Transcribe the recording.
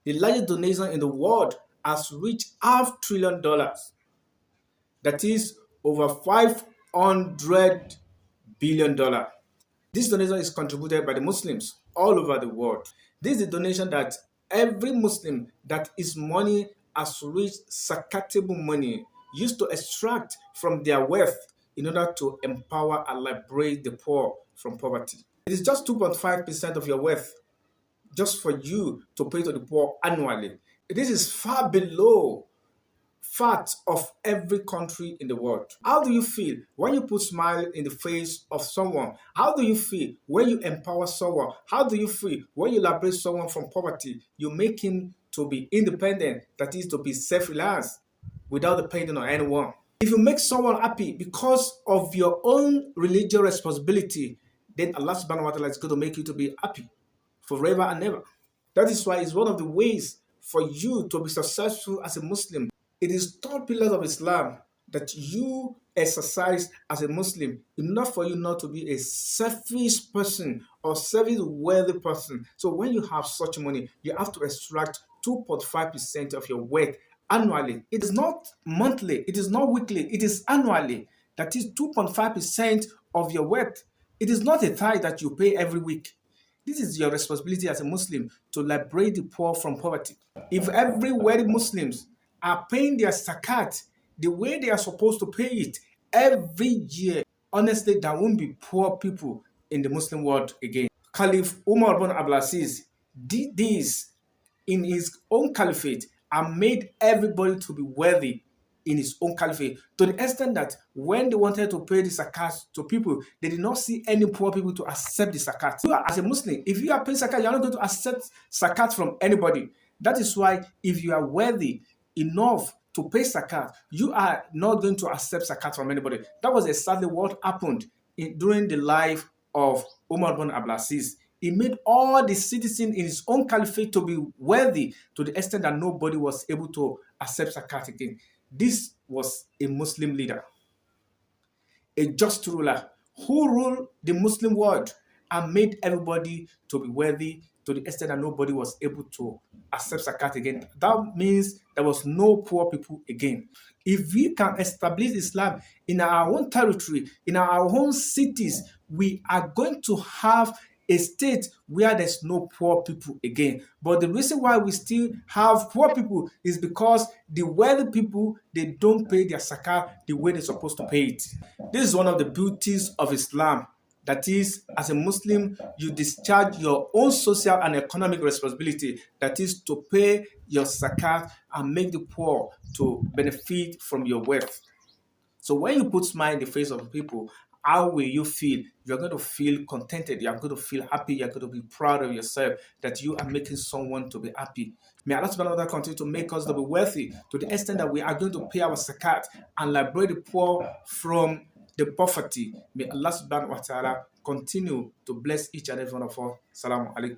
The largest donation in the world has reached $500 billion. That is over $500 billion. This donation is contributed by the Muslims all over the world. This is the donation that every Muslim that his money has reached zakatable money used to extract from their wealth in order to empower and liberate the poor from poverty. It is just 2.5% of your wealth just for you to pay to the poor annually. This is far below fat of every country in the world. How do you feel when you put smile in the face of someone? How do you feel when you empower someone? How do you feel when you liberate someone from poverty? You make him to be independent, that is to be self-reliant without depending on anyone. If you make someone happy because of your own religious responsibility, then Allah subhanahu wa ta'ala is going to make you to be happy forever and ever. That is why it's one of the ways for you to be successful as a Muslim. It is third pillars of Islam that you exercise as a Muslim, enough for you not to be a selfish person or service worthy person. So when you have such money, you have to extract 2.5% of your wealth annually. It is not monthly, it is not weekly, it is annually. That is 2.5% of your wealth. It is not a tithe that you pay every week. This is your responsibility as a Muslim to liberate the poor from poverty. If every wealthy Muslims are paying their zakat the way they are supposed to pay it every year, honestly, there won't be poor people in the Muslim world again. Caliph Umar ibn Abdulaziz did this in his own caliphate and made everybody to be wealthy in his own caliphate, to the extent that when they wanted to pay the zakat to people, they did not see any poor people to accept the zakat. You are, as a Muslim, if you are paying zakat, you are not going to accept zakat from anybody. That is why if you are wealthy enough to pay zakat, you are not going to accept zakat from anybody. That was exactly what happened during the life of Umar ibn Abdulaziz. He made all the citizens in his own caliphate to be wealthy to the extent that nobody was able to accept zakat again. This was a Muslim leader, a just ruler who ruled the Muslim world and made everybody to be wealthy to the extent that nobody was able to accept zakat again. That means there was no poor people again. If we can establish Islam in our own territory, in our own cities, we are going to have a state where there's no poor people again. But the reason why we still have poor people is because the wealthy people, they don't pay their zakat the way they're supposed to pay it. This is one of the beauties of Islam. That is, as a Muslim, you discharge your own social and economic responsibility. That is to pay your zakat and make the poor to benefit from your wealth. So when you put smile in the face of people, how will you feel? You're going to feel contented. You're going to feel happy. You're going to be proud of yourself that you are making someone to be happy. May Allah subhanahu wa ta'ala continue to make us to be wealthy to the extent that we are going to pay our zakat and liberate the poor from the poverty. May Allah subhanahu wa ta'ala continue to bless each and every one of us. Assalamu alaikum.